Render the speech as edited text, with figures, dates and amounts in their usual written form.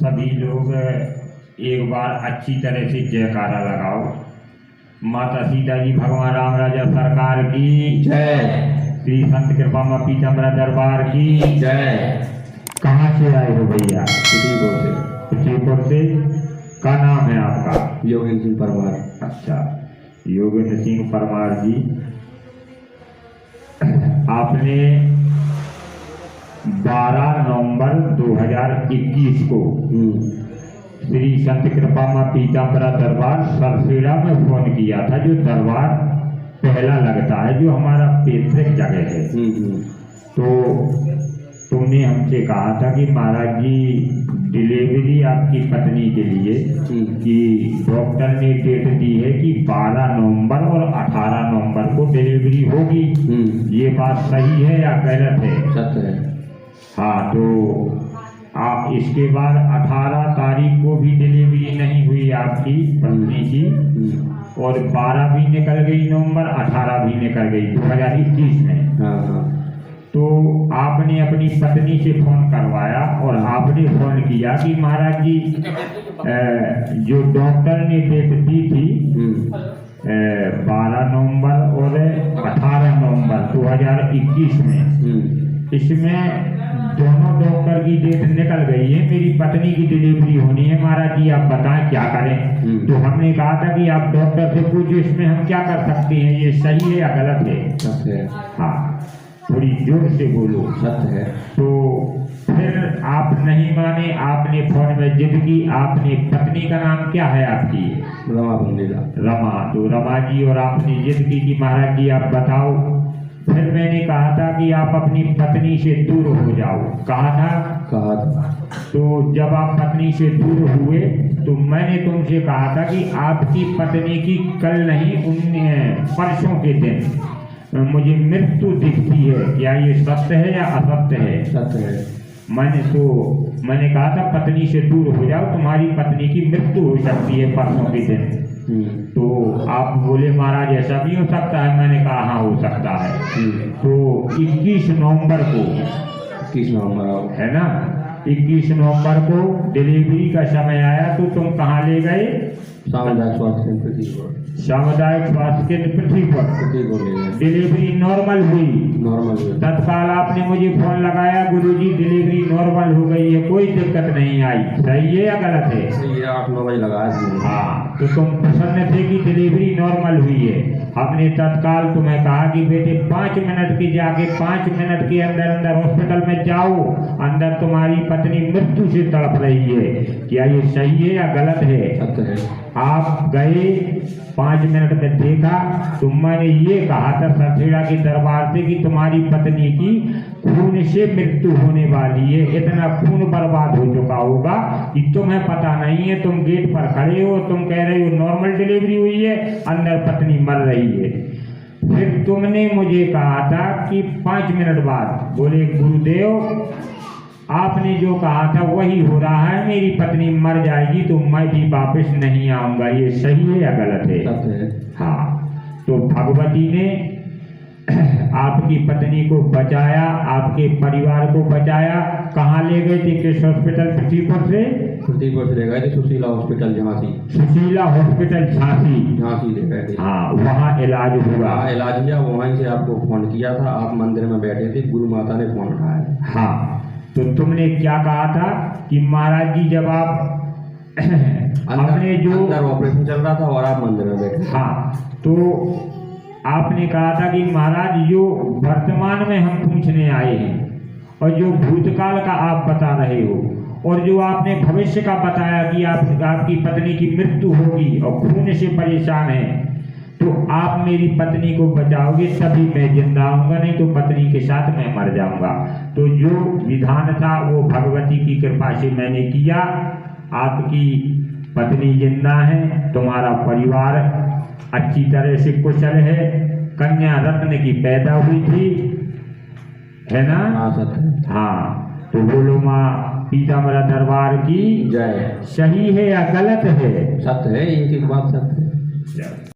सभी लोग एक बार अच्छी तरह से जयकारा लगाओ। माता सीता जी भगवान राम राजा सरकार की जय। श्री संत कृपामा पीताम्बरा दरबार की जय। कहाँ से आए हो भैया? उदयपुर से। उदयपुर से। क्या नाम है आपका? योगेंद्र सिंह परमार। अच्छा, योगेंद्र सिंह परमार जी, आपने 12 नवंबर 2021 को श्री संत कृपामा पीताम्बरा दरबार सरसेड़ा में फोन किया था, जो दरबार पहला लगता है, जो हमारा पैतृक जगह है। तो तुमने हमसे कहा था कि महाराज जी डिलीवरी आपकी पत्नी के लिए कि डॉक्टर ने डेट दी है कि 12 नवंबर और 18 नवंबर को डिलीवरी होगी। ये बात सही है या गलत है? सत्य है। हाँ, तो आप इसके बाद 18 तारीख को भी डिलीवरी नहीं हुई आपकी पत्नी की, और 12 भी निकल गई नवंबर, 18 भी निकल गई 2021 में। हाँ। तो आपने अपनी पत्नी से फोन करवाया और आपने फोन किया कि महाराज जी जो डॉक्टर ने डेट दी थी 12 नवंबर और 18 नवंबर 2021 में, इसमें दोनों डॉक्टर की डेट निकल गई है, मेरी पत्नी की डिलीवरी होनी है, महाराज जी आप बताएं क्या करें। तो हमने कहा था कि आप डॉक्टर से पूछो इसमें हम क्या कर सकते हैं, ये सही है या गलत है? सत्य है। हाँ, थोड़ी जोर से बोलो। सत्य है। तो फिर आप नहीं माने, आपने फोन में जिद की। आपने पत्नी का नाम क्या है आपकी? रमा बंदेला। रमा। तो रमा जी और आपने जिद की कि महाराज जी आप बताओ। फिर मैंने कहा था कि आप अपनी पत्नी से दूर हो जाओ। कहा था। तो जब आप पत्नी से दूर हुए तो मैंने तुमसे कहा था कि आपकी पत्नी की कल नहीं परसों के दिन मुझे मृत्यु दिखती है, क्या ये सत्य है या असत्य है? सत्य है। मैंने कहा था पत्नी से दूर हो जाओ, तुम्हारी पत्नी की मृत्यु हो सकती है परसों के दिन। तो आप बोले महाराज ऐसा भी हो सकता है? मैंने कहा हाँ हो सकता है। तो 21 नवंबर को 21 नवंबर है ना, 21 नवंबर को डिलीवरी का समय आया, तो तुम कहाँ ले गए? सामुदायिक स्वास्थ्य केंद्र पृथ्वी पर। सामुदायिक स्वास्थ्य केंद्र पृथ्वी पर डिलीवरी नॉर्मल हुई। तत्काल आपने मुझे फोन लगाया, गुरुजी डिलीवरी नॉर्मल हो गई है, कोई दिक्कत नहीं आई। सही है या गलत है? सही है। 8-9 बजे लगाया। हाँ, तो तुम प्रसन्न थे कि डिलीवरी नॉर्मल हुई है। हमने तत्काल तुम्हें कहा कि बेटे 5 मिनट की जाके 5 मिनट के अंदर हॉस्पिटल में जाओ, अंदर तुम्हारी पत्नी मृत्यु से तड़प रही है, क्या ये सही है या गलत है? सत्य है। आप गए, 5 मिनट में देखा तो मैंने ये कहा था सरसेड़ा के दरबार से कि तुम्हारी पत्नी की खून से मृत्यु होने वाली है, इतना खून बर्बाद हो चुका होगा कि तुम्हें पता नहीं है। तुम गेट पर खड़े हो, तुम कह रहे हो नॉर्मल डिलीवरी हुई है, अंदर पत्नी मर रही है। फिर तुमने मुझे कहा था कि 5 मिनट बाद, बोले गुरुदेव आपने जो कहा था वही हो रहा है, मेरी पत्नी मर जाएगी तो मैं भी वापस नहीं आऊंगा, ये सही है या गलत है? सत्य है। हाँ, तो भगवती ने आपकी पत्नी को बचाया, आपके परिवार को बचाया। कहाँ ले गए थे? किस हॉस्पिटल? पृथ्वीपुर से ले गए थे सुशीला हॉस्पिटल झांसी। सुशीला हॉस्पिटल झांसी ले गए थे। हाँ, वहाँ इलाज हुआ। इलाज हुआ, वहीं से आपको फोन किया था, आप मंदिर में बैठे थे, गुरु माता ने फोन उठाया। हाँ, तो तुमने क्या कहा था कि महाराज जी जब आप हमने जो ऑपरेशन चल रहा था और आप मंदिर में बैठे। हाँ, तो आपने कहा था कि महाराज जो वर्तमान में हम पूछने आए हैं और जो भूतकाल का आप बता रहे हो और जो आपने भविष्य का बताया कि आपकी पत्नी की मृत्यु होगी और खून से परेशान है, तो आप मेरी पत्नी को बचाओगे तभी मैं जिंदा आऊंगा, नहीं तो पत्नी के साथ मैं मर जाऊंगा। तो जो विधान था वो भगवती की कृपा से मैंने किया। आपकी पत्नी जिंदा है, तुम्हारा परिवार अच्छी तरह से कुशल है, कन्या रत्न की पैदा हुई थी, है ना? हाँ, तो बोलो माँ पीताम्बरा दरबार की जय। सही है या गलत है? सत्य है, इनकी बात सत्य है।